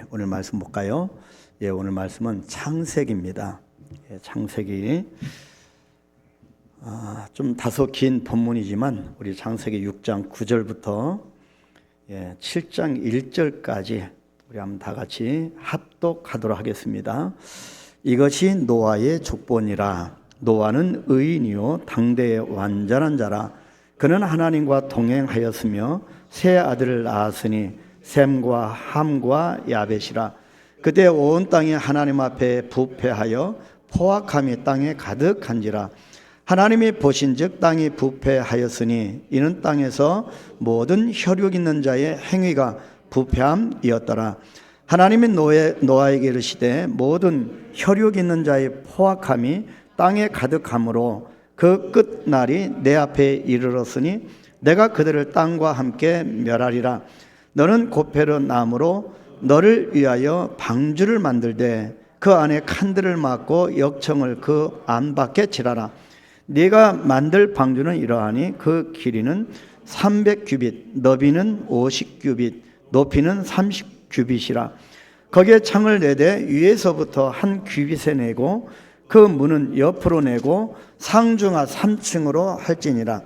오늘 말씀 볼까요? 오늘 말씀은 창세기입니다. 창세기 좀 다소 긴 본문이지만 우리 창세기 6장 9절부터 7장 1절까지 우리 한번 다 같이 합독하도록 하겠습니다. 이것이 노아의 족보니라. 노아는 의인이요 당대의 완전한 자라. 그는 하나님과 동행하였으며 세 아들을 낳았으니 셈과 함과 야벳이라. 그때 온 땅이 하나님 앞에 부패하여 포악함이 땅에 가득한지라. 하나님이 보신즉 땅이 부패하였으니 이는 땅에서 모든 혈육 있는 자의 행위가 부패함이었더라. 하나님이 노아에게 이르시되 모든 혈육 있는 자의 포악함이 땅에 가득함으로 그 끝날이 내 앞에 이르렀으니 내가 그들을 땅과 함께 멸하리라. 너는 고페르 나무로 너를 위하여 방주를 만들되 그 안에 칸들을 막고 역청을 그 안밖에 칠하라. 네가 만들 방주는 이러하니 그 길이는 300규빗, 너비는 50규빗, 높이는 30규빗이라. 거기에 창을 내되 위에서부터 한 규빗에 내고 그 문은 옆으로 내고 상중하 3층으로 할지니라.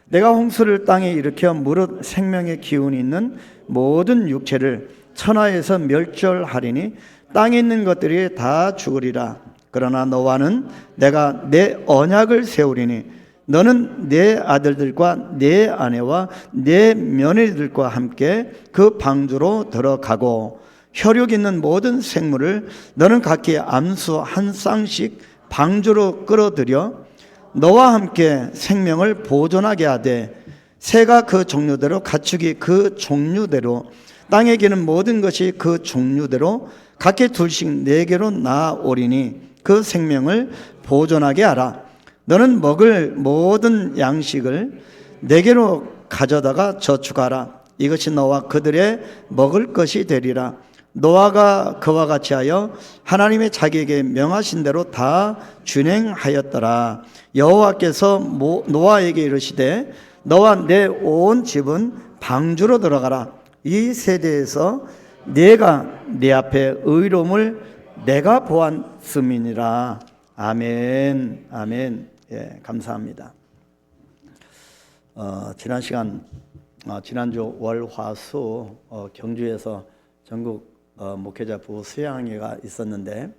내가 홍수를 땅에 일으켜 무릇 생명의 기운이 있는 모든 육체를 천하에서 멸절하리니 땅에 있는 것들이 다 죽으리라. 그러나 너와는 내가 내 언약을 세우리니 너는 내 아들들과 내 아내와 내 며느리들과 함께 그 방주로 들어가고 혈육 있는 모든 생물을 너는 각기 암수 한 쌍씩 방주로 끌어들여 너와 함께 생명을 보존하게 하되 새가 그 종류대로 가축이 그 종류대로 땅에 기는 모든 것이 그 종류대로 각기 둘씩 네개로 나아오리니 그 생명을 보존하게 하라. 너는 먹을 모든 양식을 네개로 가져다가 저축하라. 이것이 너와 그들의 먹을 것이 되리라. 노아가 그와 같이 하여 하나님의 자기에게 명하신 대로 다 준행하였더라. 여호와께서 노아에게 이르시되 너와 내 온 집은 방주로 들어가라. 이 세대에서 내가 내 앞에 의로움을 내가 보았음이니라. 아멘. 아멘. 감사합니다. 지난 시간 지난주 월화수 경주에서 전국 목회자 부부 수양회가 있었는데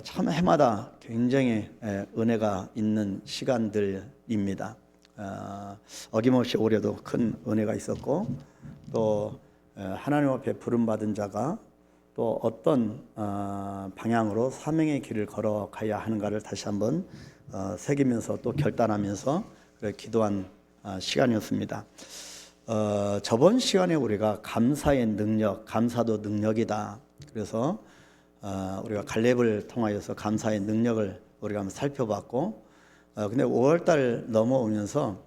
참 해마다 굉장히 은혜가 있는 시간들입니다. 어김없이 올해도 큰 은혜가 있었고 또 하나님 앞에 부름받은 자가 또 어떤 방향으로 사명의 길을 걸어가야 하는가를 다시 한번 새기면서 또 결단하면서 기도한 시간이었습니다. 저번 시간에 우리가 감사의 능력, 감사도 능력이다. 그래서 우리가 갈렙을 통하여서 감사의 능력을 우리가 한번 살펴봤고, 근데 5월달 넘어오면서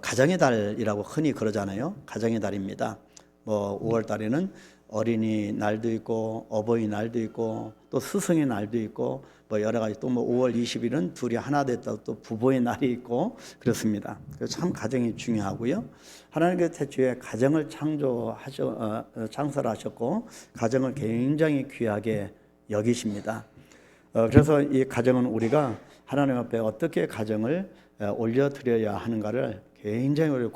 가정의 달이라고 흔히 그러잖아요. 가정의 달입니다. 5월달에는 어린이날도 있고 어버이날도 있고 또 스승의 날도 있고 여러 가지 또 5월 20일은 둘이 하나 됐다 또 부부의 날이 있고 그렇습니다. 그래서 참 가정이 중요하고요. 하나님께서 태초에 가정을 창설하셨고 가정을 굉장히 귀하게 여기십니다. 그래서 이 가정은 우리가 하나님 앞에 어떻게 가정을 올려드려야 하는가를 굉장히 우리가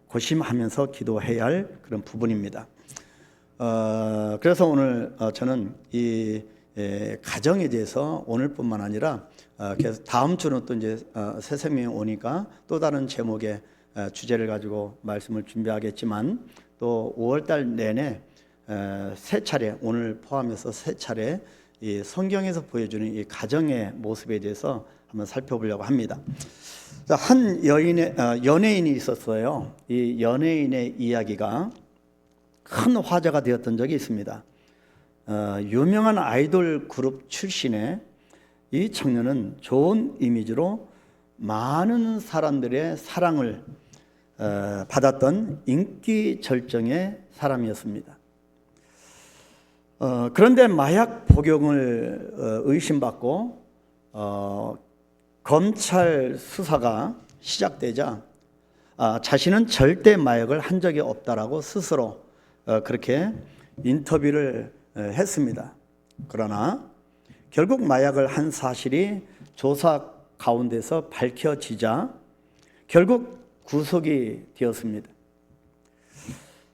고심하면서 기도해야 할 그런 부분입니다. 그래서 오늘 저는 이 가정에 대해서 오늘뿐만 아니라 계속 다음 주는 또 이제 새 생명이 오니까 또 다른 제목의 주제를 가지고 말씀을 준비하겠지만 또 5월달 내내 세 차례 오늘 포함해서 세 차례 이 성경에서 보여주는 이 가정의 모습에 대해서 한번 살펴보려고 합니다. 한 연예인이 있었어요. 이 연예인의 이야기가 큰 화제가 되었던 적이 있습니다. 유명한 아이돌 그룹 출신의 이 청년은 좋은 이미지로 많은 사람들의 사랑을 받았던 인기 절정의 사람이었습니다. 그런데 마약 복용을 의심받고 검찰 수사가 시작되자 자신은 절대 마약을 한 적이 없다라고 스스로 그렇게 인터뷰를 했습니다. 그러나 결국 마약을 한 사실이 조사 가운데서 밝혀지자 결국 구속이 되었습니다.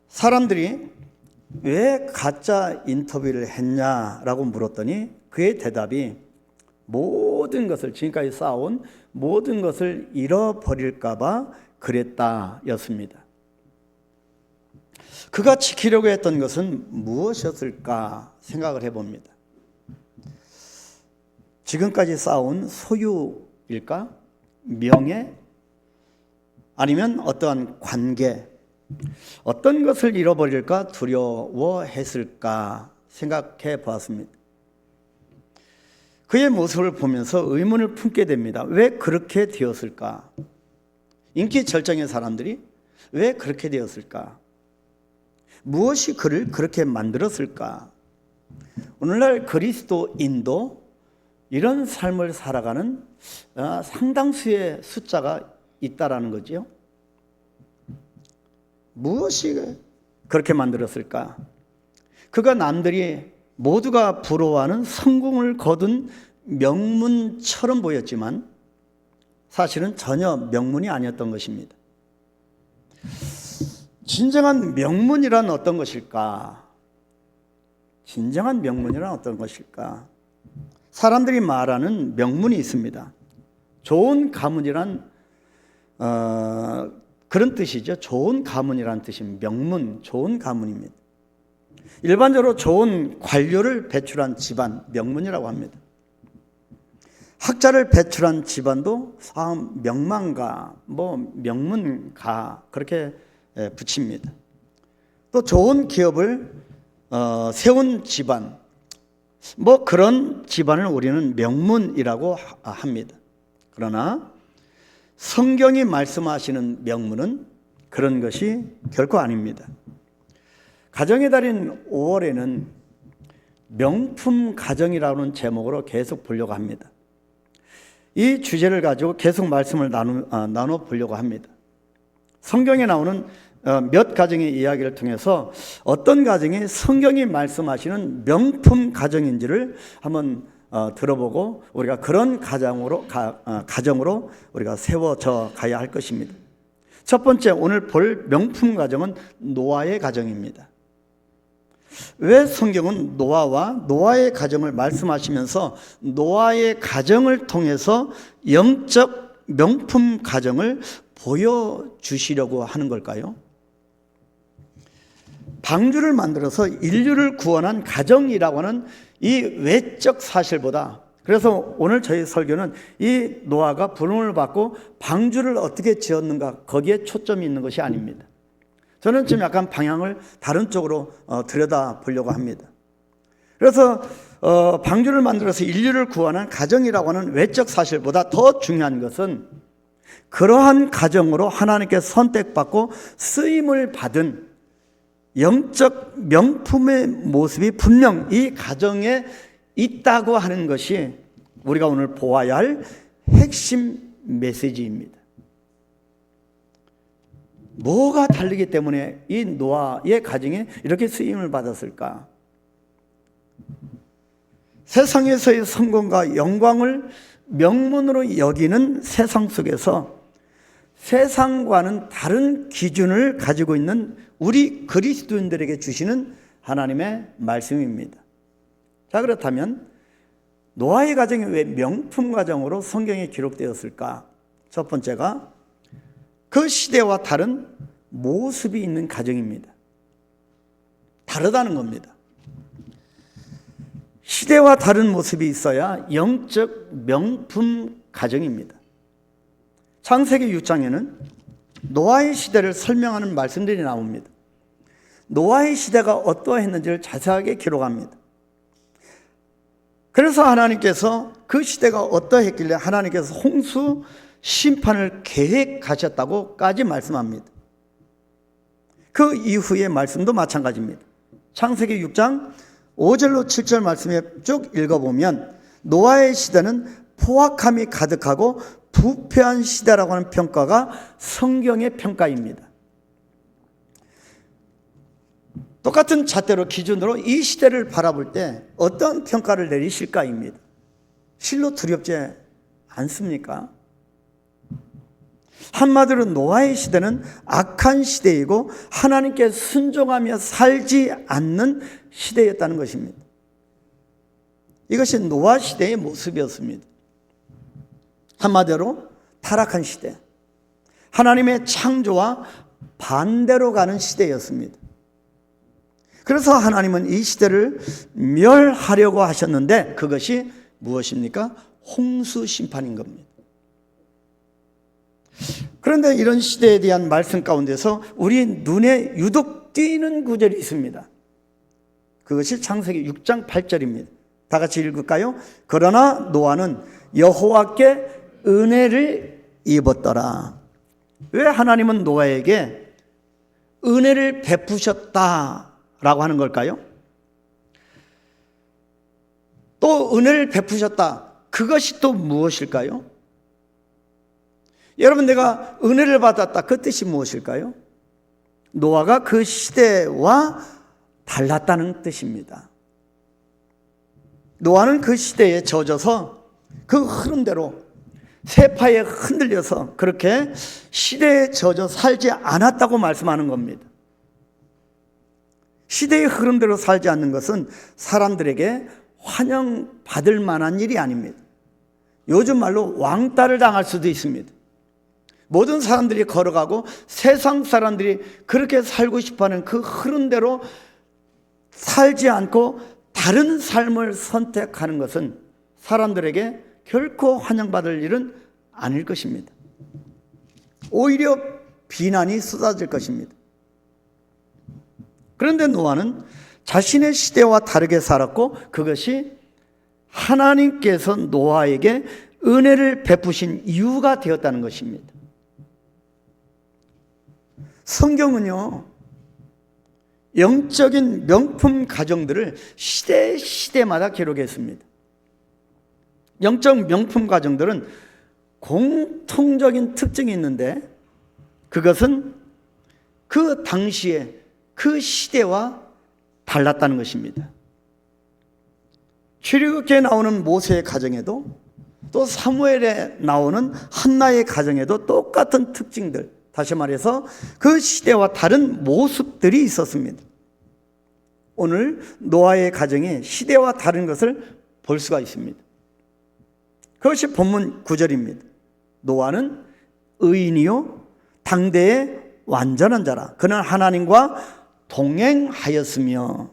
사람들이 왜 가짜 인터뷰를 했냐라고 물었더니 그의 대답이 모든 것을, 지금까지 쌓아온 모든 것을 잃어버릴까 봐 그랬다였습니다. 그가 지키려고 했던 것은 무엇이었을까 생각을 해봅니다. 지금까지 쌓아온 소유일까? 명예? 아니면 어떠한 관계? 어떤 것을 잃어버릴까 두려워했을까 생각해 보았습니다. 그의 모습을 보면서 의문을 품게 됩니다. 왜 그렇게 되었을까? 인기 절정의 사람들이 왜 그렇게 되었을까? 무엇이 그를 그렇게 만들었을까? 오늘날 그리스도인도 이런 삶을 살아가는 상당수의 숫자가 있다라는 거죠. 무엇이 그렇게 만들었을까? 그가 남들이 모두가 부러워하는 성공을 거둔 명문처럼 보였지만 사실은 전혀 명문이 아니었던 것입니다. 진정한 명문이란 어떤 것일까? 진정한 명문이란 어떤 것일까? 사람들이 말하는 명문이 있습니다. 좋은 가문이란 그런 뜻이죠. 좋은 가문이란 뜻입니다. 명문, 좋은 가문입니다. 일반적으로 좋은 관료를 배출한 집안, 명문이라고 합니다. 학자를 배출한 집안도 명망가, 명문가 그렇게 붙입니다. 또 좋은 기업을 세운 집안, 그런 집안을 우리는 명문이라고 합니다. 그러나 성경이 말씀하시는 명문은 그런 것이 결코 아닙니다. 가정의 달인 5월에는 명품 가정이라는 제목으로 계속 보려고 합니다. 이 주제를 가지고 계속 말씀을 나눠 보려고 합니다. 성경에 나오는 몇 가정의 이야기를 통해서 어떤 가정이 성경이 말씀하시는 명품 가정인지를 한번 들어보고 우리가 그런 가정으로 우리가 세워져 가야 할 것입니다. 첫 번째 오늘 볼 명품 가정은 노아의 가정입니다. 왜 성경은 노아와 노아의 가정을 말씀하시면서 노아의 가정을 통해서 영적 명품 가정을 보여주시려고 하는 걸까요? 방주를 만들어서 인류를 구원한 가정이라고 하는 이 외적 사실보다, 그래서 오늘 저희 설교는 이 노아가 부름을 받고 방주를 어떻게 지었는가 거기에 초점이 있는 것이 아닙니다. 저는 지금 약간 방향을 다른 쪽으로 들여다 보려고 합니다. 그래서 방주를 만들어서 인류를 구원한 가정이라고 하는 외적 사실보다 더 중요한 것은 그러한 가정으로 하나님께 선택받고 쓰임을 받은 영적 명품의 모습이 분명 이 가정에 있다고 하는 것이 우리가 오늘 보아야 할 핵심 메시지입니다. 뭐가 다르기 때문에 이 노아의 가정에 이렇게 쓰임을 받았을까? 세상에서의 성공과 영광을 명문으로 여기는 세상 속에서 세상과는 다른 기준을 가지고 있는 우리 그리스도인들에게 주시는 하나님의 말씀입니다. 자, 그렇다면 노아의 가정이 왜 명품 가정으로 성경에 기록되었을까? 첫 번째가 그 시대와 다른 모습이 있는 가정입니다. 다르다는 겁니다. 시대와 다른 모습이 있어야 영적 명품 가정입니다. 창세기 6장에는 노아의 시대를 설명하는 말씀들이 나옵니다. 노아의 시대가 어떠했는지를 자세하게 기록합니다. 그래서 하나님께서 그 시대가 어떠했길래 하나님께서 홍수 심판을 계획하셨다고까지 말씀합니다. 그 이후의 말씀도 마찬가지입니다. 창세기 6장 5절로 7절 말씀에 쭉 읽어보면 노아의 시대는 포악함이 가득하고 부패한 시대라고 하는 평가가 성경의 평가입니다. 똑같은 잣대로 기준으로 이 시대를 바라볼 때 어떤 평가를 내리실까입니다. 실로 두렵지 않습니까? 한마디로 노아의 시대는 악한 시대이고 하나님께 순종하며 살지 않는 시대였다는 것입니다. 이것이 노아 시대의 모습이었습니다. 한마디로 타락한 시대, 하나님의 창조와 반대로 가는 시대였습니다. 그래서 하나님은 이 시대를 멸하려고 하셨는데 그것이 무엇입니까? 홍수 심판인 겁니다. 그런데 이런 시대에 대한 말씀 가운데서 우리 눈에 유독 띄는 구절이 있습니다. 그것이 창세기 6장 8절입니다. 다 같이 읽을까요? 그러나 노아는 여호와께 은혜를 입었더라. 왜 하나님은 노아에게 은혜를 베푸셨다라고 하는 걸까요? 또 은혜를 베푸셨다. 그것이 또 무엇일까요? 여러분, 내가 은혜를 받았다. 그 뜻이 무엇일까요? 노아가 그 시대와 달랐다는 뜻입니다. 노아는 그 시대에 젖어서 그 흐름대로 세파에 흔들려서 그렇게 시대에 젖어 살지 않았다고 말씀하는 겁니다. 시대의 흐름대로 살지 않는 것은 사람들에게 환영받을 만한 일이 아닙니다. 요즘 말로 왕따를 당할 수도 있습니다. 모든 사람들이 걸어가고 세상 사람들이 그렇게 살고 싶어하는 그 흐름대로 살지 않고 다른 삶을 선택하는 것은 사람들에게 결코 환영받을 일은 아닐 것입니다. 오히려 비난이 쏟아질 것입니다. 그런데 노아는 자신의 시대와 다르게 살았고 그것이 하나님께서 노아에게 은혜를 베푸신 이유가 되었다는 것입니다. 성경은요, 영적인 명품 가정들을 시대마다 기록했습니다. 영적 명품 가정들은 공통적인 특징이 있는데 그것은 그 당시에 그 시대와 달랐다는 것입니다. 출애굽기에 나오는 모세의 가정에도 또 사무엘에 나오는 한나의 가정에도 똑같은 특징들, 다시 말해서 그 시대와 다른 모습들이 있었습니다. 오늘 노아의 가정이 시대와 다른 것을 볼 수가 있습니다. 그것이 본문 9절입니다. 노아는 의인이요 당대의 완전한 자라. 그는 하나님과 동행하였으며.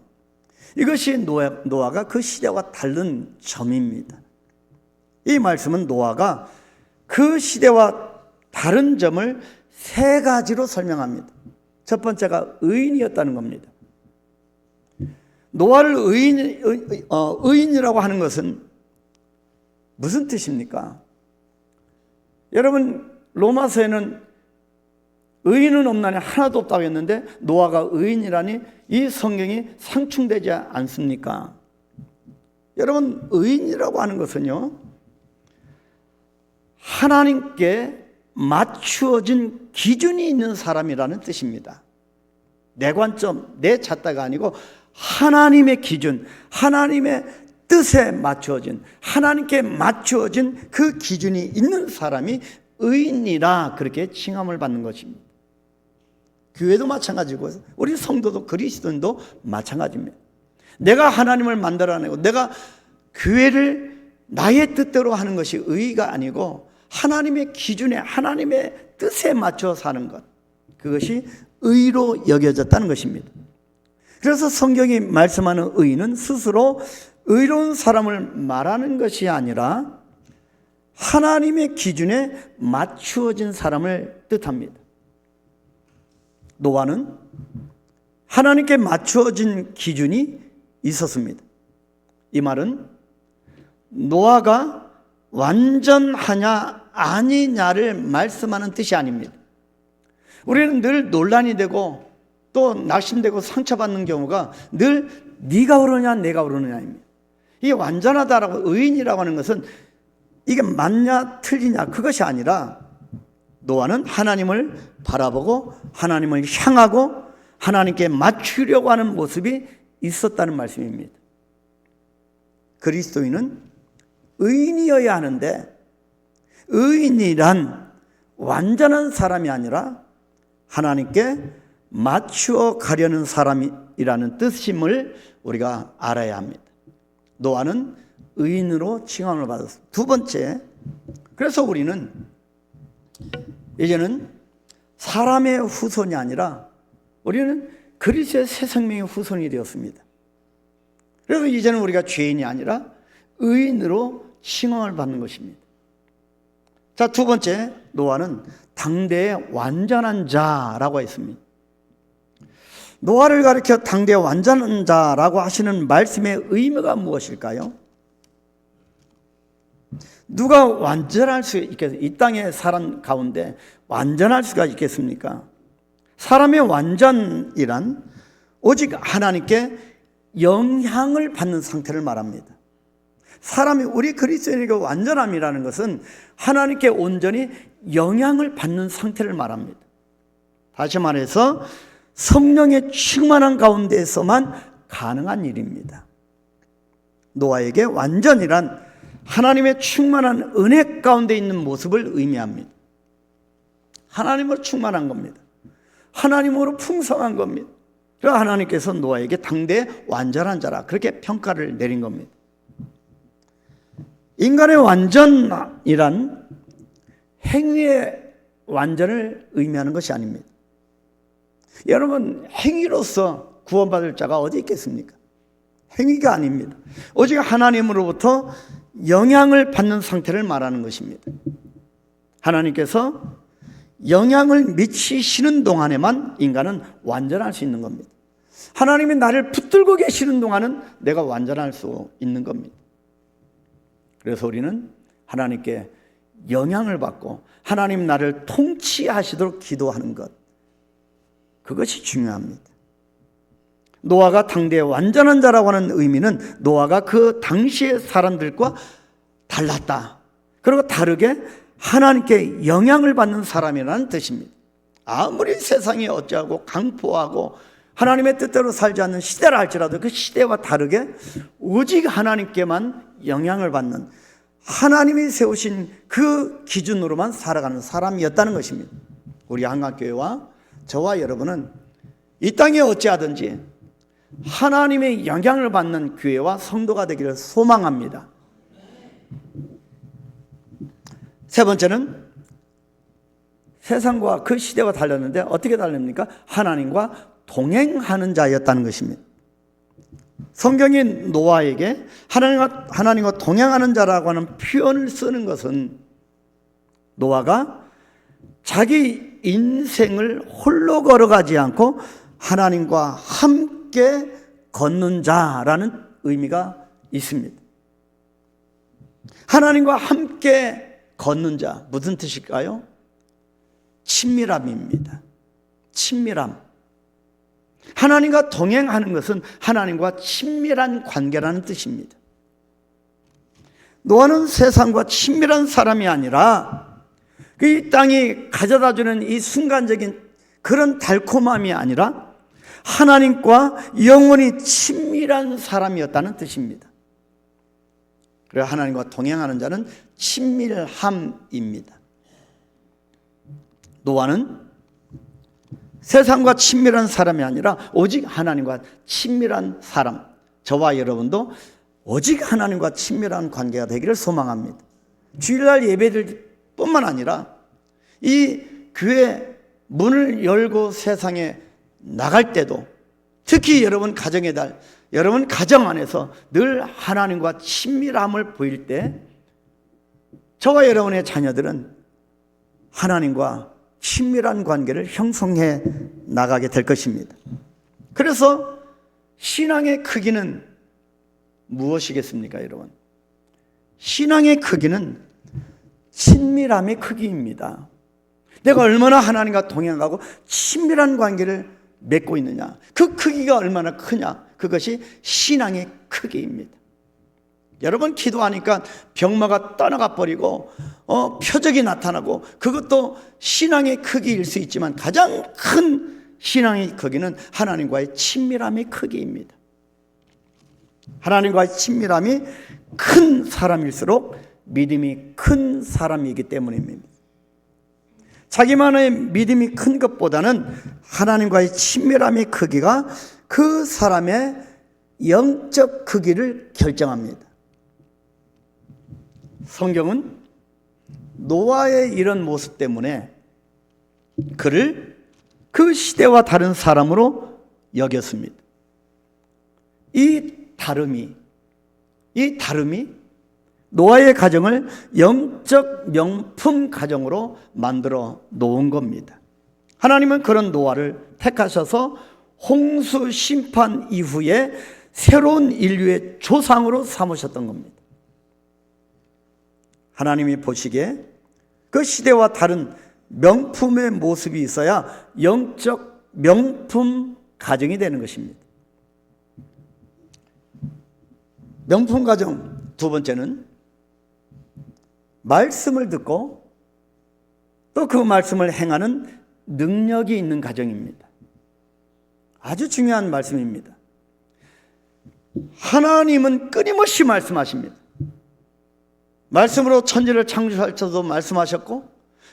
이것이 노아가 그 시대와 다른 점입니다. 이 말씀은 노아가 그 시대와 다른 점을 세 가지로 설명합니다. 첫 번째가 의인이었다는 겁니다. 노아를 의인이라고 하는 것은 무슨 뜻입니까? 여러분, 로마서에는 의인은 없나니 하나도 없다고 했는데 노아가 의인이라니 이 성경이 상충되지 않습니까? 여러분, 의인이라고 하는 것은요, 하나님께 맞추어진 기준이 있는 사람이라는 뜻입니다. 내 관점, 내 잣대가 아니고 하나님의 기준, 하나님의 뜻에 맞추어진, 하나님께 맞추어진 그 기준이 있는 사람이 의인이라 그렇게 칭함을 받는 것입니다. 교회도 마찬가지고 우리 성도도 그리스도인도 마찬가지입니다. 내가 하나님을 만들어내고 내가 교회를 나의 뜻대로 하는 것이 의의가 아니고 하나님의 기준에 하나님의 뜻에 맞춰 사는 것, 그것이 의로 여겨졌다는 것입니다. 그래서 성경이 말씀하는 의인은 스스로 의로운 사람을 말하는 것이 아니라 하나님의 기준에 맞추어진 사람을 뜻합니다. 노아는 하나님께 맞추어진 기준이 있었습니다. 이 말은 노아가 완전하냐 아니냐를 말씀하는 뜻이 아닙니다. 우리는 늘 논란이 되고 또 낙심되고 상처받는 경우가 늘 네가 그러냐 내가 그러느냐입니다. 이게 완전하다라고 의인이라고 하는 것은 이게 맞냐 틀리냐 그것이 아니라 노아는 하나님을 바라보고 하나님을 향하고 하나님께 맞추려고 하는 모습이 있었다는 말씀입니다. 그리스도인은 의인이어야 하는데 의인이란 완전한 사람이 아니라 하나님께 맞추어 가려는 사람이라는 뜻임을 우리가 알아야 합니다. 노아는 의인으로 칭함을 받았습니다. 두 번째, 그래서 우리는 이제는 사람의 후손이 아니라 우리는 그리스도의 새 생명의 후손이 되었습니다. 그래서 이제는 우리가 죄인이 아니라 의인으로 칭함을 받는 것입니다. 자, 두 번째, 노아는 당대의 완전한 자라고 했습니다. 노아를 가리켜 당대의 완전한 자라고 하시는 말씀의 의미가 무엇일까요? 누가 완전할 수 있겠습니까? 이 땅의 사람 가운데 완전할 수가 있겠습니까? 사람의 완전이란 오직 하나님께 영향을 받는 상태를 말합니다. 사람이, 우리 그리스도인에게 완전함이라는 것은 하나님께 온전히 영향을 받는 상태를 말합니다. 다시 말해서 성령의 충만한 가운데에서만 가능한 일입니다. 노아에게 완전이란 하나님의 충만한 은혜 가운데 있는 모습을 의미합니다. 하나님으로 충만한 겁니다. 하나님으로 풍성한 겁니다. 그래서 하나님께서 노아에게 당대의 완전한 자라 그렇게 평가를 내린 겁니다. 인간의 완전이란 행위의 완전을 의미하는 것이 아닙니다. 여러분, 행위로서 구원받을 자가 어디 있겠습니까? 행위가 아닙니다. 오직 하나님으로부터 영향을 받는 상태를 말하는 것입니다. 하나님께서 영향을 미치시는 동안에만 인간은 완전할 수 있는 겁니다. 하나님이 나를 붙들고 계시는 동안은 내가 완전할 수 있는 겁니다. 그래서 우리는 하나님께 영향을 받고 하나님 나를 통치하시도록 기도하는 것, 그것이 중요합니다. 노아가 당대의 완전한 자라고 하는 의미는 노아가 그 당시의 사람들과 달랐다. 그리고 다르게 하나님께 영향을 받는 사람이라는 뜻입니다. 아무리 세상이 어찌하고 강포하고 하나님의 뜻대로 살지 않는 시대라 할지라도 그 시대와 다르게 오직 하나님께만 영향을 받는, 하나님이 세우신 그 기준으로만 살아가는 사람이었다는 것입니다. 우리 한강교회와 저와 여러분은 이 땅에 어찌하든지 하나님의 영향을 받는 교회와 성도가 되기를 소망합니다. 세 번째는 세상과 그 시대와 달랐는데 어떻게 다릅니까? 하나님과 동행하는 자였다는 것입니다. 성경이 노아에게 하나님과 동행하는 자라고 하는 표현을 쓰는 것은 노아가 자기 인생을 홀로 걸어가지 않고 하나님과 함께 걷는 자라는 의미가 있습니다. 하나님과 함께 걷는 자, 무슨 뜻일까요? 친밀함입니다. 친밀함. 하나님과 동행하는 것은 하나님과 친밀한 관계라는 뜻입니다. 노아는 세상과 친밀한 사람이 아니라 이 땅이 가져다주는 이 순간적인 그런 달콤함이 아니라 하나님과 영원히 친밀한 사람이었다는 뜻입니다. 그래서 하나님과 동행하는 자는 친밀함입니다. 노아는 세상과 친밀한 사람이 아니라 오직 하나님과 친밀한 사람, 저와 여러분도 오직 하나님과 친밀한 관계가 되기를 소망합니다. 주일날 예배들 뿐만 아니라 이 교회 문을 열고 세상에 나갈 때도, 특히 여러분 가정의 달, 여러분 가정 안에서 늘 하나님과 친밀함을 보일 때 저와 여러분의 자녀들은 하나님과 친밀한 관계를 형성해 나가게 될 것입니다. 그래서 신앙의 크기는 무엇이겠습니까, 여러분? 신앙의 크기는 친밀함의 크기입니다. 내가 얼마나 하나님과 동행하고 친밀한 관계를 맺고 있느냐, 그 크기가 얼마나 크냐, 그것이 신앙의 크기입니다. 여러분 기도하니까 병마가 떠나가 버리고 표적이 나타나고 그것도 신앙의 크기일 수 있지만 가장 큰 신앙의 크기는 하나님과의 친밀함의 크기입니다. 하나님과의 친밀함이 큰 사람일수록 믿음이 큰 사람이기 때문입니다. 자기만의 믿음이 큰 것보다는 하나님과의 친밀함의 크기가 그 사람의 영적 크기를 결정합니다. 성경은 노아의 이런 모습 때문에 그를 그 시대와 다른 사람으로 여겼습니다. 이 다름이 노아의 가정을 영적 명품 가정으로 만들어 놓은 겁니다. 하나님은 그런 노아를 택하셔서 홍수 심판 이후에 새로운 인류의 조상으로 삼으셨던 겁니다. 하나님이 보시기에 그 시대와 다른 명품의 모습이 있어야 영적 명품 가정이 되는 것입니다. 명품 가정 두 번째는 말씀을 듣고 또 그 말씀을 행하는 능력이 있는 가정입니다. 아주 중요한 말씀입니다. 하나님은 끊임없이 말씀하십니다. 말씀으로 천지를 창조할 때도 말씀하셨고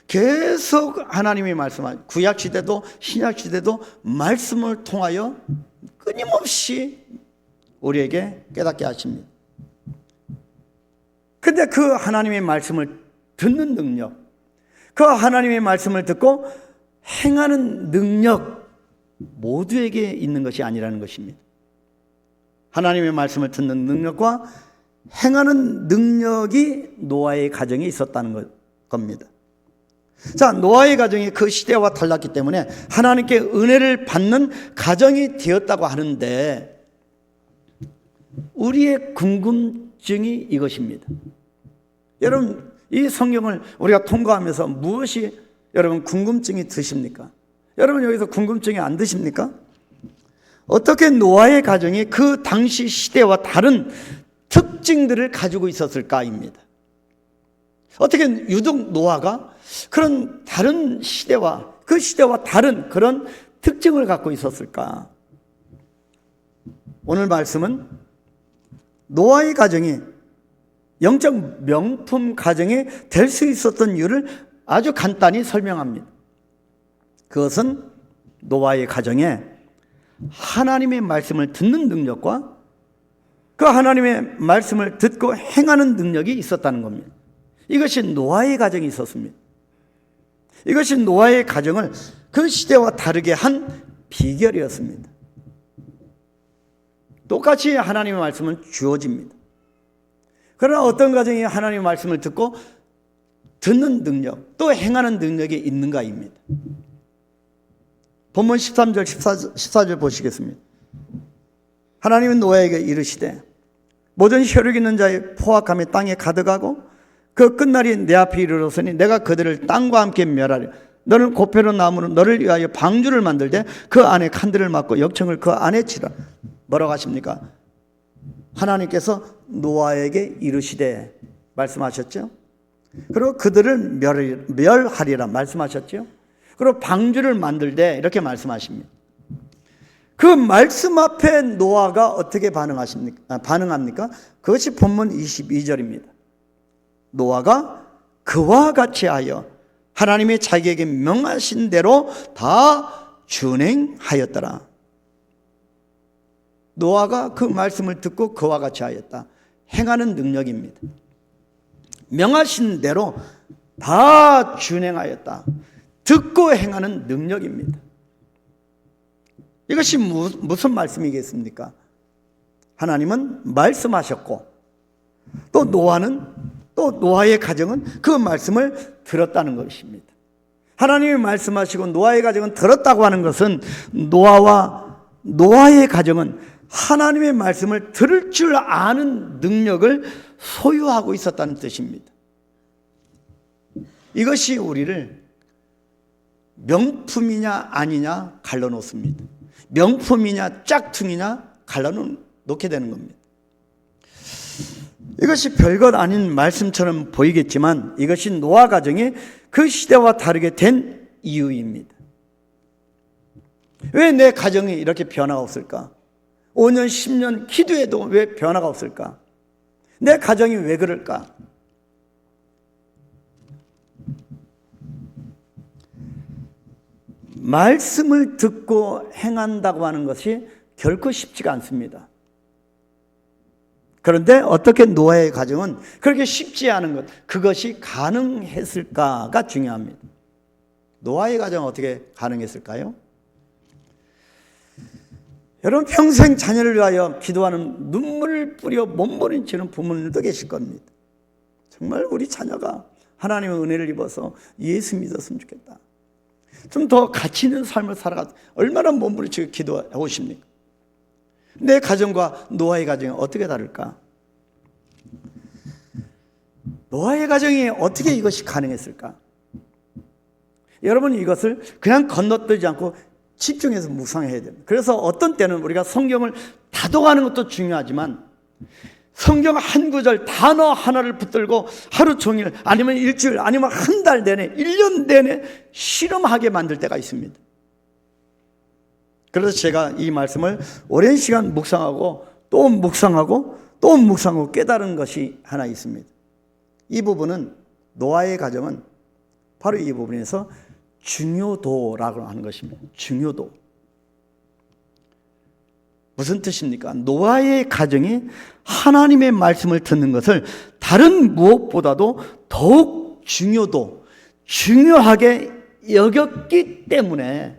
계속 하나님이 말씀하시고 구약시대도 신약시대도 말씀을 통하여 끊임없이 우리에게 깨닫게 하십니다. 근데 그 하나님의 말씀을 듣는 능력, 그 하나님의 말씀을 듣고 행하는 능력 모두에게 있는 것이 아니라는 것입니다. 하나님의 말씀을 듣는 능력과 행하는 능력이 노아의 가정에 있었다는 겁니다. 자, 노아의 가정이 그 시대와 달랐기 때문에 하나님께 은혜를 받는 가정이 되었다고 하는데 우리의 궁금증이 이것입니다. 여러분, 이 성경을 우리가 통과하면서 무엇이 여러분 궁금증이 드십니까? 여러분 여기서 궁금증이 안 드십니까? 어떻게 노아의 가정이 그 당시 시대와 다른 특징들을 가지고 있었을까입니다. 어떻게 유독 노아가 그런 다른 시대와 그 시대와 다른 그런 특징을 갖고 있었을까? 오늘 말씀은 노아의 가정이 영적 명품 가정이 될 수 있었던 이유를 아주 간단히 설명합니다. 그것은 노아의 가정에 하나님의 말씀을 듣는 능력과 그 하나님의 말씀을 듣고 행하는 능력이 있었다는 겁니다. 이것이 노아의 가정이 있었습니다. 이것이 노아의 가정을 그 시대와 다르게 한 비결이었습니다. 똑같이 하나님의 말씀은 주어집니다. 그러나 어떤 가정이 하나님의 말씀을 듣고 듣는 능력, 또 행하는 능력이 있는가입니다. 본문 13절, 14절 보시겠습니다. 하나님은 노아에게 이르시되 모든 혈육 있는 자의 포악함이 땅에 가득하고 그 끝날이 내 앞에 이르렀으니 내가 그들을 땅과 함께 멸하리. 너는 고패로 나무로 너를 위하여 방주를 만들되 그 안에 칸들을 막고 역청을 그 안에 치라. 뭐라고 하십니까? 하나님께서 노아에게 이르시되 말씀하셨죠. 그리고 그들을 멸하리라 말씀하셨죠. 그리고 방주를 만들되 이렇게 말씀하십니다. 그 말씀 앞에 노아가 어떻게 반응합니까? 그것이 본문 22절입니다. 노아가 그와 같이 하여 하나님이 자기에게 명하신 대로 다 준행하였더라. 노아가 그 말씀을 듣고 그와 같이 하였다. 행하는 능력입니다. 명하신 대로 다 준행하였다. 듣고 행하는 능력입니다. 이것이 무슨 말씀이겠습니까? 하나님은 말씀하셨고 또 노아의 가정은 그 말씀을 들었다는 것입니다. 하나님이 말씀하시고 노아의 가정은 들었다고 하는 것은 노아의 가정은 하나님의 말씀을 들을 줄 아는 능력을 소유하고 있었다는 뜻입니다. 이것이 우리를 명품이냐 아니냐 갈라놓습니다. 명품이냐 짝퉁이냐 갈라놓게 되는 겁니다. 이것이 별것 아닌 말씀처럼 보이겠지만 이것이 노아 가정이 그 시대와 다르게 된 이유입니다. 왜 내 가정이 이렇게 변화가 없을까? 5년, 10년 기도해도 왜 변화가 없을까? 내 가정이 왜 그럴까? 말씀을 듣고 행한다고 하는 것이 결코 쉽지가 않습니다. 그런데 어떻게 노아의 가정은 그렇게 쉽지 않은 것, 그것이 가능했을까가 중요합니다. 노아의 가정은 어떻게 가능했을까요? 여러분, 평생 자녀를 위하여 기도하는 눈물을 뿌려 몸부림치는 부모님도 계실 겁니다. 정말 우리 자녀가 하나님의 은혜를 입어서 예수 믿었으면 좋겠다, 좀 더 가치 있는 삶을 살아가, 얼마나 몸부림치고 기도해 오십니까? 내 가정과 노아의 가정이 어떻게 다를까? 노아의 가정이 어떻게 이것이 가능했을까? 여러분, 이것을 그냥 건너뛰지 않고 집중해서 묵상해야 됩니다. 그래서 어떤 때는 우리가 성경을 다독하는 것도 중요하지만 성경 한 구절 단어 하나를 붙들고 하루 종일, 아니면 일주일, 아니면 한 달 내내, 1년 내내 실험하게 만들 때가 있습니다. 그래서 제가 이 말씀을 오랜 시간 묵상하고 또 묵상하고 또 묵상하고 깨달은 것이 하나 있습니다. 이 부분은, 노아의 가정은 바로 이 부분에서 중요도라고 하는 것입니다. 중요도. 무슨 뜻입니까? 노아의 가정이 하나님의 말씀을 듣는 것을 다른 무엇보다도 더욱 중요하게 여겼기 때문에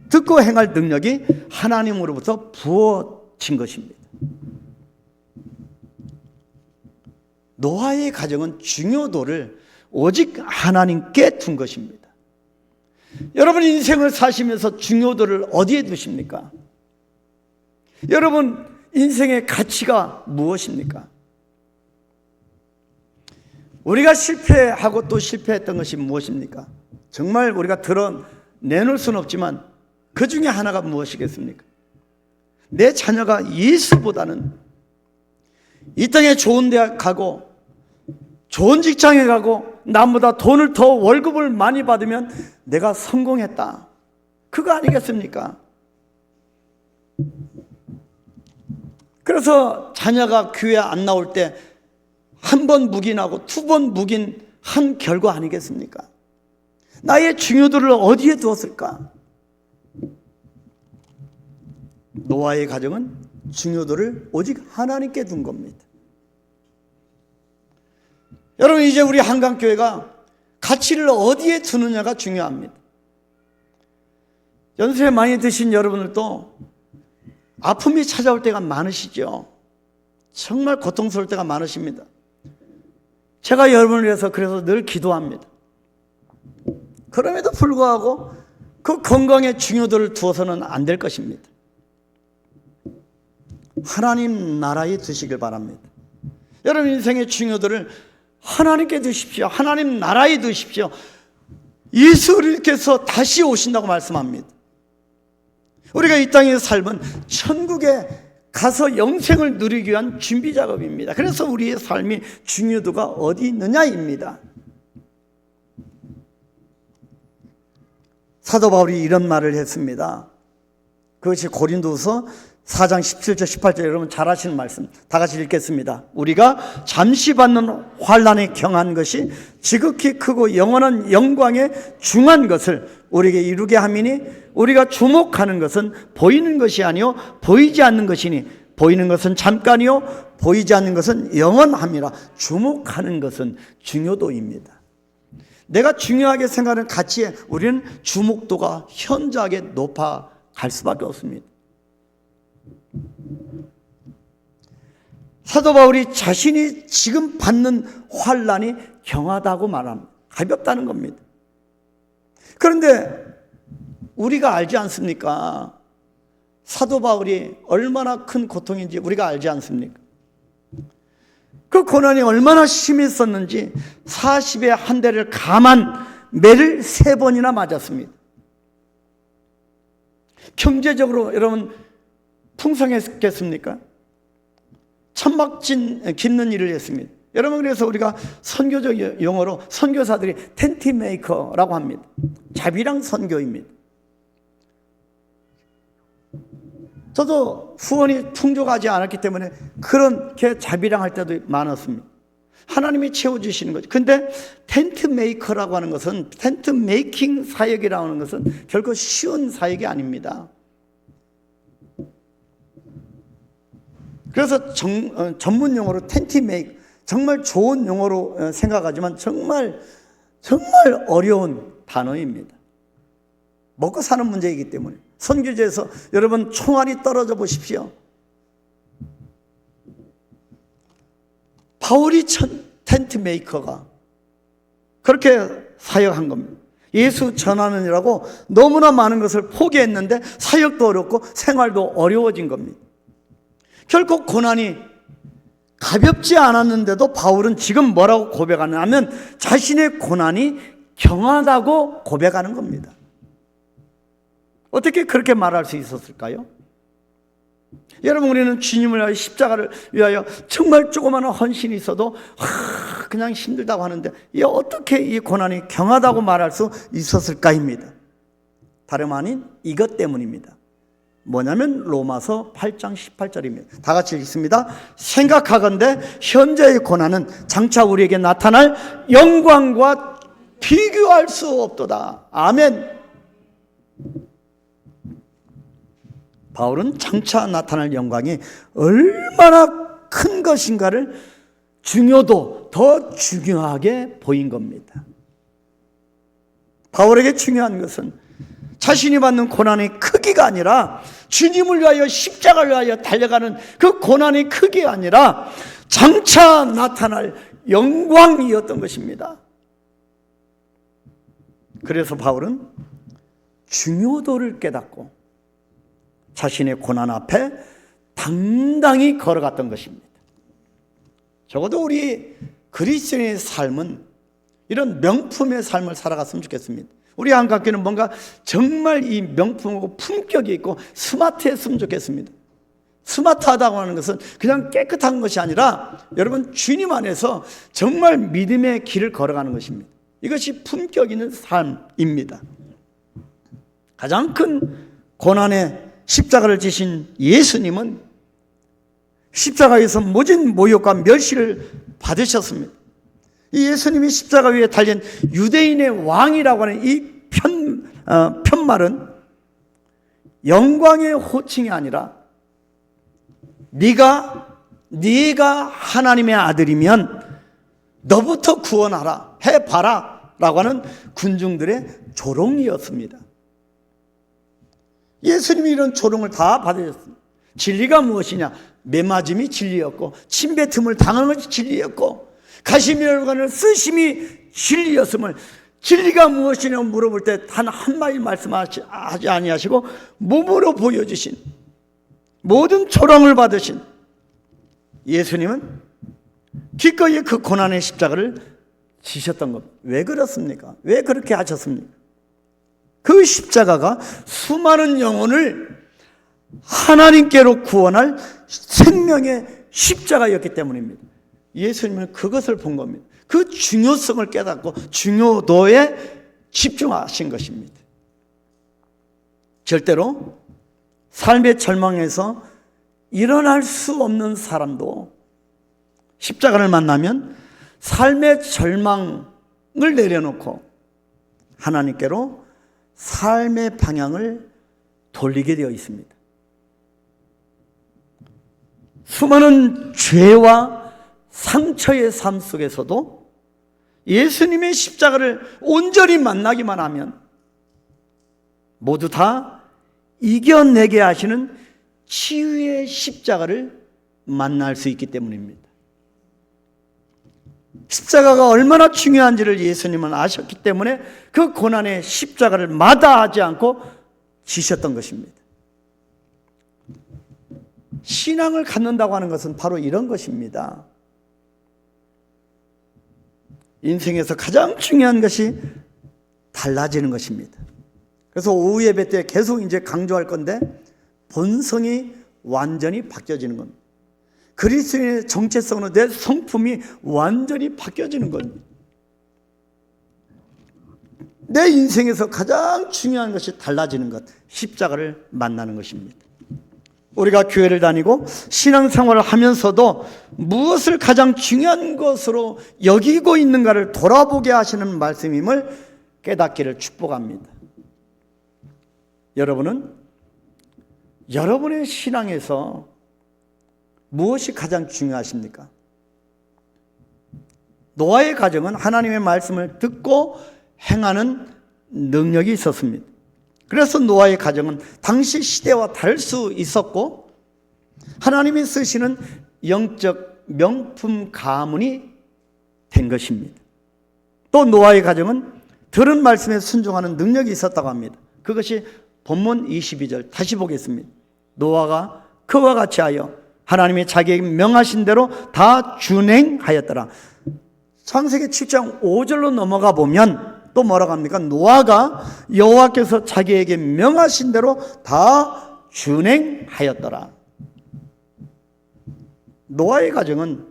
듣고 행할 능력이 하나님으로부터 부어진 것입니다. 노아의 가정은 중요도를 오직 하나님께 둔 것입니다. 여러분, 인생을 사시면서 중요도를 어디에 두십니까? 여러분, 인생의 가치가 무엇입니까? 우리가 실패하고 또 실패했던 것이 무엇입니까? 정말 우리가 드러내놓을 수는 없지만 그 중에 하나가 무엇이겠습니까? 내 자녀가 예수보다는 이 땅에 좋은 대학 가고 좋은 직장에 가고 남보다 돈을 더 월급을 많이 받으면 내가 성공했다, 그거 아니겠습니까? 그래서 자녀가 교회 안 나올 때 한 번 묵인하고 2번 묵인한 결과 아니겠습니까? 나의 중요도를 어디에 두었을까? 노아의 가정은 중요도를 오직 하나님께 둔 겁니다. 여러분, 이제 우리 한강교회가 가치를 어디에 두느냐가 중요합니다. 연세 많이 드신 여러분들도 아픔이 찾아올 때가 많으시죠. 정말 고통스러울 때가 많으십니다. 제가 여러분을 위해서 그래서 늘 기도합니다. 그럼에도 불구하고 그 건강의 중요도를 두어서는 안 될 것입니다. 하나님 나라에 두시길 바랍니다. 여러분, 인생의 중요도를 하나님께 두십시오. 하나님 나라에 두십시오. 예수님께서 다시 오신다고 말씀합니다. 우리가 이 땅에서 살면 천국에 가서 영생을 누리기 위한 준비 작업입니다. 그래서 우리의 삶이 중요도가 어디 있느냐입니다. 사도 바울이 이런 말을 했습니다. 그것이 고린도서 4장 17절 18절, 여러분 잘 아시는 말씀, 다 같이 읽겠습니다. 우리가 잠시 받는 환난에 경한 것이 지극히 크고 영원한 영광에 중한 것을 우리에게 이루게 함이니, 우리가 주목하는 것은 보이는 것이 아니요 보이지 않는 것이니, 보이는 것은 잠깐이요 보이지 않는 것은 영원함이라. 주목하는 것은 중요도입니다. 내가 중요하게 생각하는 가치에 우리는 주목도가 현저하게 높아갈 수밖에 없습니다. 사도 바울이 자신이 지금 받는 환난이 경하다고 말합니다. 가볍다는 겁니다. 그런데 우리가 알지 않습니까? 사도 바울이 얼마나 큰 고통인지 우리가 알지 않습니까? 그 고난이 얼마나 심했었는지 40에 한 대를 감한 매를 3번이나 맞았습니다. 경제적으로 여러분 풍성했겠습니까? 천막 짓는 일을 했습니다. 여러분, 그래서 우리가 선교적 용어로 선교사들이 텐트 메이커라고 합니다. 자비랑 선교입니다. 저도 후원이 풍족하지 않았기 때문에 그렇게 자비랑할 때도 많았습니다. 하나님이 채워주시는 거죠. 근데 텐트 메이커라고 하는 것은, 텐트 메이킹 사역이라고 하는 것은 결코 쉬운 사역이 아닙니다. 그래서 전문 용어로 텐트 메이커, 정말 좋은 용어로 생각하지만 정말 어려운 단어입니다. 먹고 사는 문제이기 때문에. 선교지에서 여러분 총알이 떨어져 보십시오. 바울이 텐트 메이커가 그렇게 사역한 겁니다. 예수 전하느라고 너무나 많은 것을 포기했는데 사역도 어렵고 생활도 어려워진 겁니다. 결코 고난이 가볍지 않았는데도 바울은 지금 뭐라고 고백하냐면 자신의 고난이 경하다고 고백하는 겁니다. 어떻게 그렇게 말할 수 있었을까요? 여러분, 우리는 주님을 위하여, 십자가를 위하여 정말 조그마한 헌신이 있어도 그냥 힘들다고 하는데 어떻게 이 고난이 경하다고 말할 수 있었을까입니다. 다름 아닌 이것 때문입니다. 뭐냐면 로마서 8장 18절입니다. 다 같이 읽습니다. 생각하건대 현재의 고난은 장차 우리에게 나타날 영광과 비교할 수 없도다. 아멘. 바울은 장차 나타날 영광이 얼마나 큰 것인가를 중요도 더 중요하게 보인 겁니다. 바울에게 중요한 것은 자신이 받는 고난의 크기가 아니라 주님을 위하여, 십자가를 위하여 달려가는 그 고난의 크기가 아니라 장차 나타날 영광이었던 것입니다. 그래서 바울은 중요도를 깨닫고 자신의 고난 앞에 당당히 걸어갔던 것입니다. 적어도 우리 그리스도인의 삶은 이런 명품의 삶을 살아갔으면 좋겠습니다. 우리 안팎에는 뭔가 정말 이 명품하고 품격이 있고 스마트했으면 좋겠습니다. 스마트하다고 하는 것은 그냥 깨끗한 것이 아니라 여러분 주님 안에서 정말 믿음의 길을 걸어가는 것입니다. 이것이 품격 있는 삶입니다. 가장 큰 고난의 십자가를 지신 예수님은 십자가에서 모진 모욕과 멸시를 받으셨습니다. 이 예수님이 십자가 위에 달린 유대인의 왕이라고 하는 이 편말은 영광의 호칭이 아니라 네가 하나님의 아들이면 너부터 구원하라, 해봐라 라고 하는 군중들의 조롱이었습니다. 예수님이 이런 조롱을 다 받으셨습니다. 진리가 무엇이냐? 매맞음이 진리였고 침뱉음을 당하는 것이 진리였고 가시면을 쓰심이 진리였음을, 진리가 무엇이냐고 물어볼 때 단 한마디 말씀하지 아니하시고 몸으로 보여주신, 모든 조롱을 받으신 예수님은 기꺼이 그 고난의 십자가를 지셨던 겁니다. 왜 그렇습니까? 왜 그렇게 하셨습니까? 그 십자가가 수많은 영혼을 하나님께로 구원할 생명의 십자가였기 때문입니다. 예수님은 그것을 본 겁니다. 그 중요성을 깨닫고 중요도에 집중하신 것입니다. 절대로 삶의 절망에서 일어날 수 없는 사람도 십자가를 만나면 삶의 절망을 내려놓고 하나님께로 삶의 방향을 돌리게 되어 있습니다. 수많은 죄와 상처의 삶 속에서도 예수님의 십자가를 온전히 만나기만 하면 모두 다 이겨내게 하시는 치유의 십자가를 만날 수 있기 때문입니다. 십자가가 얼마나 중요한지를 예수님은 아셨기 때문에 그 고난의 십자가를 마다하지 않고 지셨던 것입니다. 신앙을 갖는다고 하는 것은 바로 이런 것입니다. 인생에서 가장 중요한 것이 달라지는 것입니다. 그래서 오후 예배 때 계속 이제 강조할 건데 본성이 완전히 바뀌어지는 겁니다. 그리스도인의 정체성으로 내 성품이 완전히 바뀌어지는 겁니다. 내 인생에서 가장 중요한 것이 달라지는 것, 십자가를 만나는 것입니다. 우리가 교회를 다니고 신앙생활을 하면서도 무엇을 가장 중요한 것으로 여기고 있는가를 돌아보게 하시는 말씀임을 깨닫기를 축복합니다. 여러분은 여러분의 신앙에서 무엇이 가장 중요하십니까? 노아의 가정은 하나님의 말씀을 듣고 행하는 능력이 있었습니다. 그래서 노아의 가정은 당시 시대와 다를 수 있었고 하나님이 쓰시는 영적 명품 가문이 된 것입니다. 또 노아의 가정은 들은 말씀에 순종하는 능력이 있었다고 합니다. 그것이 본문 22절 다시 보겠습니다. 노아가 그와 같이 하여 하나님이 자기에게 명하신 대로 다 준행하였더라. 창세기 7장 5절로 넘어가 보면 또 뭐라고 합니까? 노아가 여호와께서 자기에게 명하신 대로 다 준행하였더라. 노아의 가정은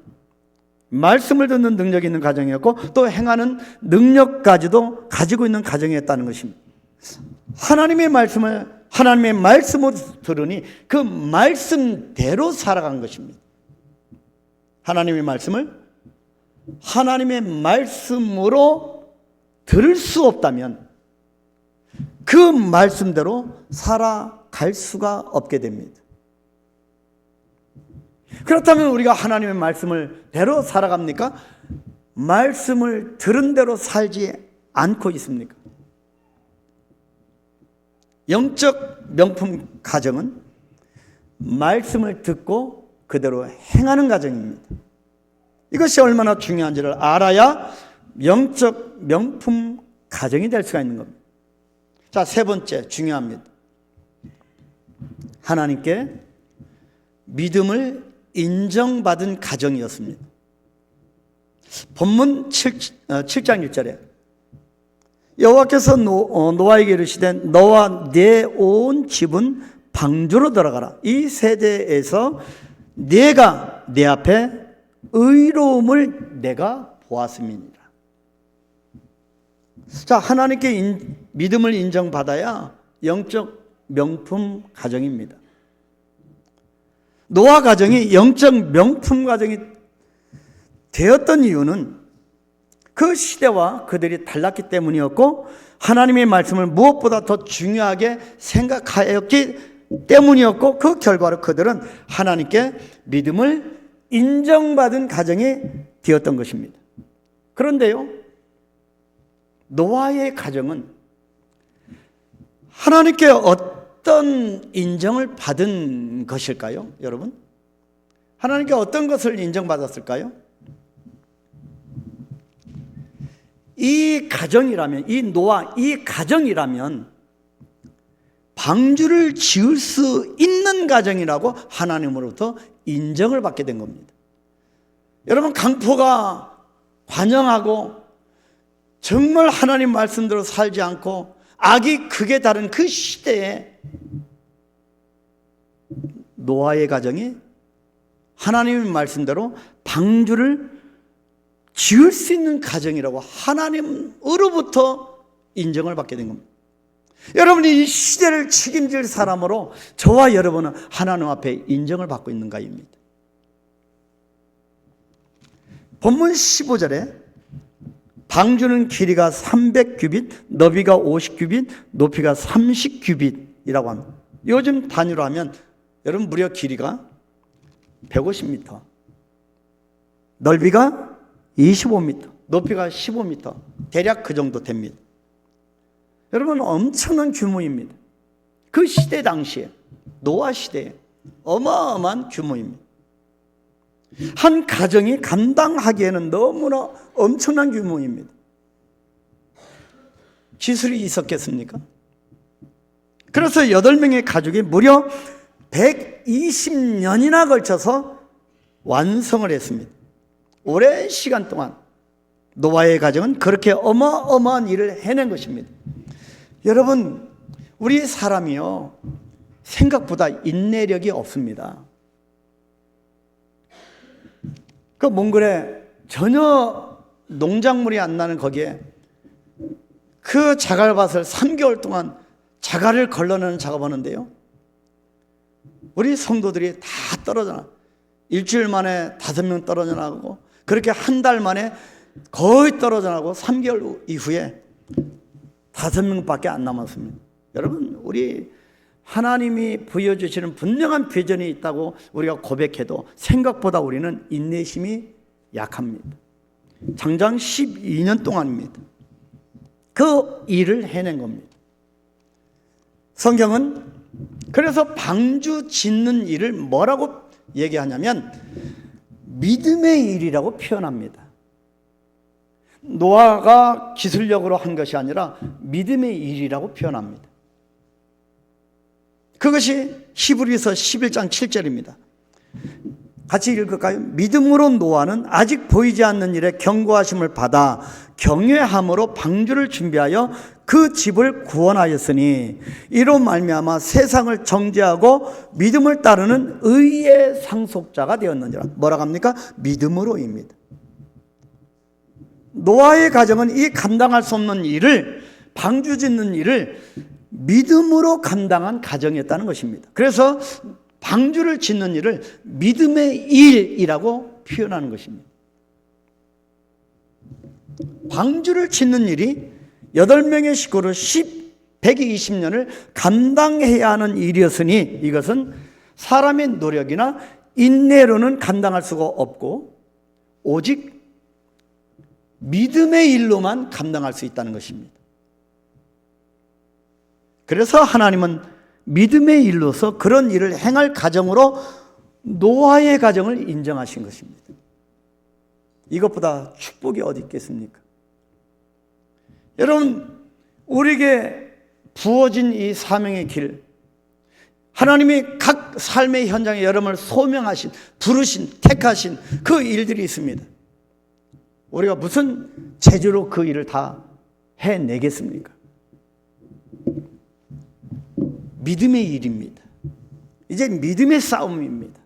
말씀을 듣는 능력이 있는 가정이었고 또 행하는 능력까지도 가지고 있는 가정이었다는 것입니다. 하나님의 말씀으로 들으니 그 말씀대로 살아간 것입니다. 하나님의 말씀으로 들을 수 없다면 그 말씀대로 살아갈 수가 없게 됩니다. 그렇다면 우리가 하나님의 말씀을 대로 살아갑니까? 말씀을 들은 대로 살지 않고 있습니까? 영적 명품 가정은 말씀을 듣고 그대로 행하는 가정입니다. 이것이 얼마나 중요한지를 알아야 영적 명품 가정이 될 수가 있는 겁니다. 자, 세 번째 중요합니다. 하나님께 믿음을 인정받은 가정이었습니다. 본문 7장 1절에 여호와께서 노아에게 이르시되 너와 내 온 집은 방주로 들어가라. 이 세대에서 내가 내 앞에 의로움을 내가 보았음이니라. 자, 하나님께 믿음을 인정받아야 영적 명품 가정입니다. 노아 가정이 영적 명품 가정이 되었던 이유는 그 시대와 그들이 달랐기 때문이었고 하나님의 말씀을 무엇보다 더 중요하게 생각하였기 때문이었고 그 결과로 그들은 하나님께 믿음을 인정받은 가정이 되었던 것입니다. 그런데요, 노아의 가정은 하나님께 어떤 인정을 받은 것일까요? 여러분, 하나님께 어떤 것을 인정받았을까요? 이 가정이라면, 이 노아, 이 가정이라면 방주를 지을 수 있는 가정이라고 하나님으로부터 인정을 받게 된 겁니다. 여러분, 강포가 관영하고 정말 하나님 말씀대로 살지 않고 악이 크게 다른 그 시대에 노아의 가정이 하나님의 말씀대로 방주를 지을 수 있는 가정이라고 하나님으로부터 인정을 받게 된 겁니다. 여러분이 이 시대를 책임질 사람으로 저와 여러분은 하나님 앞에 인정을 받고 있는 가입니다. 본문 15절에 방주는 길이가 300규빗, 너비가 50규빗, 높이가 30규빗이라고 합니다. 요즘 단위로 하면 여러분 무려 길이가 150m, 넓이가 25m, 높이가 15m, 대략 그 정도 됩니다. 여러분, 엄청난 규모입니다. 그 시대 당시에, 노아 시대에 어마어마한 규모입니다. 한 가정이 감당하기에는 너무나 엄청난 규모입니다. 기술이 있었겠습니까? 그래서 8명의 가족이 무려 120년이나 걸쳐서 완성을 했습니다. 오랜 시간 동안 노아의 가정은 그렇게 어마어마한 일을 해낸 것입니다. 여러분, 우리 사람이요, 생각보다 인내력이 없습니다. 그 몽골에 전혀 농작물이 안 나는 거기에 그 자갈밭을 3개월 동안 자갈을 걸러내는 작업하는데요, 우리 성도들이 다 떨어져 나가고, 일주일 만에 5명 떨어져 나가고, 그렇게 한 달 만에 거의 떨어져 나가고, 3개월 이후에 5명밖에 안 남았습니다. 여러분, 우리 하나님이 보여주시는 분명한 비전이 있다고 우리가 고백해도 생각보다 우리는 인내심이 약합니다. 장장 12년 동안입니다. 그 일을 해낸 겁니다. 성경은 그래서 방주 짓는 일을 뭐라고 얘기하냐면 믿음의 일이라고 표현합니다. 노아가 기술력으로 한 것이 아니라 믿음의 일이라고 표현합니다. 그것이 히브리서 11장 7절입니다. 같이 읽을까요? 믿음으로 노아는 아직 보이지 않는 일에 경고하심을 받아 경외함으로 방주를 준비하여 그 집을 구원하였으니 이로 말미암아 세상을 정죄하고 믿음을 따르는 의의 상속자가 되었느니라. 뭐라고 합니까? 믿음으로입니다. 노아의 가정은 이 감당할 수 없는 일을, 방주 짓는 일을 믿음으로 감당한 가정이었다는 것입니다. 그래서 방주를 짓는 일을 믿음의 일이라고 표현하는 것입니다. 방주를 짓는 일이 8명의 식구를 120년을 감당해야 하는 일이었으니 이것은 사람의 노력이나 인내로는 감당할 수가 없고 오직 믿음의 일로만 감당할 수 있다는 것입니다. 그래서 하나님은 믿음의 일로서 그런 일을 행할 가정으로 노아의 가정을 인정하신 것입니다. 이것보다 축복이 어디 있겠습니까? 여러분, 우리에게 부어진 이 사명의 길, 하나님이 각 삶의 현장에 여러분을 소명하신, 부르신, 택하신 그 일들이 있습니다. 우리가 무슨 재주로 그 일을 다 해내겠습니까? 믿음의 일입니다. 이제 믿음의 싸움입니다.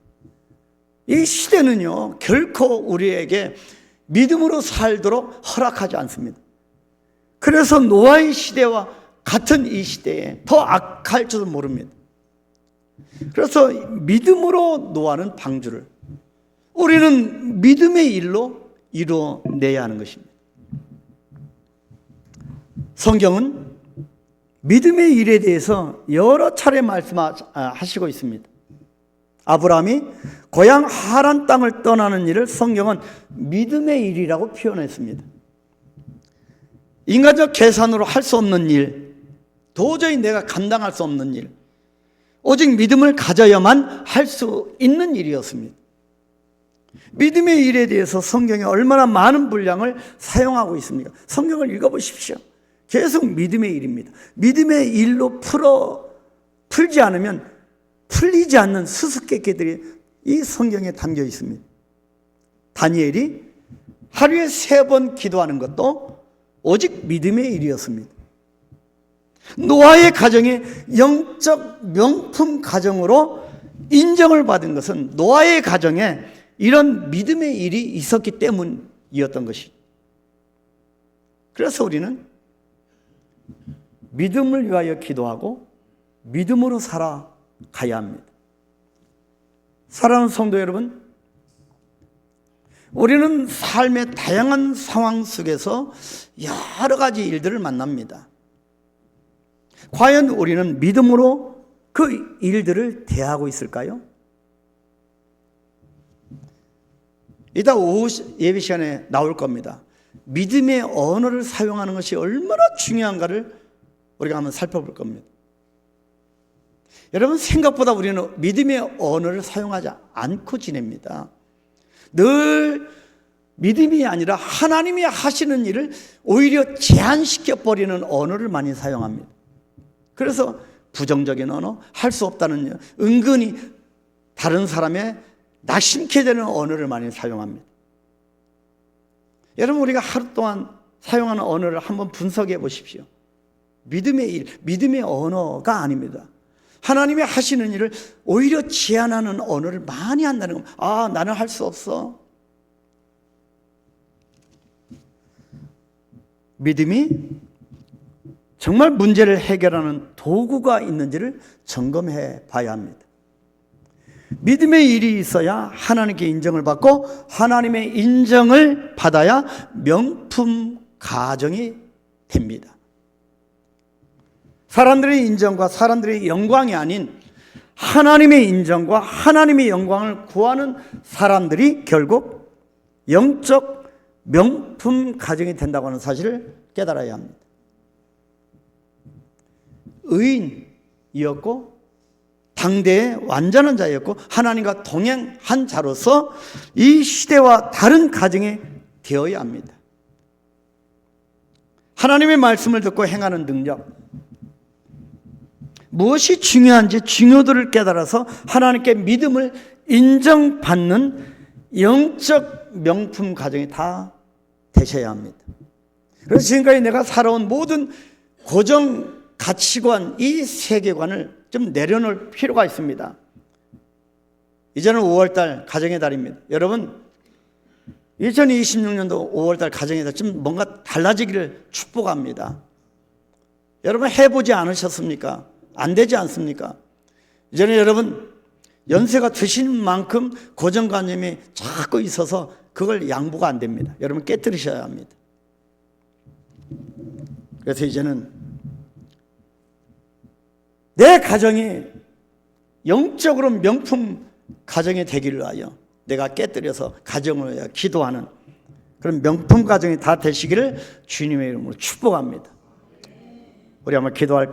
이 시대는요, 결코 우리에게 믿음으로 살도록 허락하지 않습니다. 그래서 노아의 시대와 같은 이 시대에 더 악할지도 모릅니다. 그래서 믿음으로 노아는 방주를, 우리는 믿음의 일로 이루어내야 하는 것입니다. 성경은 믿음의 일에 대해서 여러 차례 말씀하시고 있습니다. 아브라함이 고향 하란 땅을 떠나는 일을 성경은 믿음의 일이라고 표현했습니다. 인간적 계산으로 할 수 없는 일, 도저히 내가 감당할 수 없는 일, 오직 믿음을 가져야만 할 수 있는 일이었습니다. 믿음의 일에 대해서 성경이 얼마나 많은 분량을 사용하고 있습니까? 성경을 읽어보십시오. 계속 믿음의 일입니다. 믿음의 일로 풀지 않으면 풀리지 않는 수수께끼들이 이 성경에 담겨 있습니다. 다니엘이 하루에 3번 기도하는 것도 오직 믿음의 일이었습니다. 노아의 가정이 영적 명품 가정으로 인정을 받은 것은 노아의 가정에 이런 믿음의 일이 있었기 때문이었던 것이죠. 그래서 우리는 믿음을 위하여 기도하고 믿음으로 살아가야 합니다. 사랑하는 성도 여러분, 우리는 삶의 다양한 상황 속에서 여러 가지 일들을 만납니다. 과연 우리는 믿음으로 그 일들을 대하고 있을까요? 이따 오후 예배 시간에 나올 겁니다. 믿음의 언어를 사용하는 것이 얼마나 중요한가를 우리가 한번 살펴볼 겁니다. 여러분, 생각보다 우리는 믿음의 언어를 사용하지 않고 지냅니다. 늘 믿음이 아니라 하나님이 하시는 일을 오히려 제한시켜버리는 언어를 많이 사용합니다. 그래서 부정적인 언어, 할 수 없다는, 은근히 다른 사람의 낙심케 되는 언어를 많이 사용합니다. 여러분, 우리가 하루 동안 사용하는 언어를 한번 분석해 보십시오. 믿음의 일, 믿음의 언어가 아닙니다. 하나님이 하시는 일을 오히려 제한하는 언어를 많이 한다는 겁니다. 아, 나는 할 수 없어. 믿음이 정말 문제를 해결하는 도구가 있는지를 점검해 봐야 합니다. 믿음의 일이 있어야 하나님께 인정을 받고 하나님의 인정을 받아야 명품 가정이 됩니다. 사람들의 인정과 사람들의 영광이 아닌 하나님의 인정과 하나님의 영광을 구하는 사람들이 결국 영적 명품 가정이 된다고 하는 사실을 깨달아야 합니다. 의인이었고 당대의 완전한 자였고 하나님과 동행한 자로서 이 시대와 다른 가정이 되어야 합니다. 하나님의 말씀을 듣고 행하는 능력, 무엇이 중요한지 중요도를 깨달아서 하나님께 믿음을 인정받는 영적 명품 가정이 다 되셔야 합니다. 그래서 지금까지 내가 살아온 모든 고정 가치관, 이 세계관을 좀 내려놓을 필요가 있습니다. 이제는 5월달 가정의 달입니다. 여러분 2026년도 5월달 가정의 달 좀 뭔가 달라지기를 축복합니다. 여러분 해보지 않으셨습니까? 안 되지 않습니까? 이제는 여러분 연세가 드신 만큼 고정관념이 자꾸 있어서 그걸 양보가 안 됩니다. 여러분 깨뜨리셔야 합니다. 그래서 이제는 내 가정이 영적으로 명품 가정이 되기를 위하여 내가 깨뜨려서 가정을 위하여 기도하는 그런 명품 가정이 다 되시기를 주님의 이름으로 축복합니다. 우리 한번 기도할까요?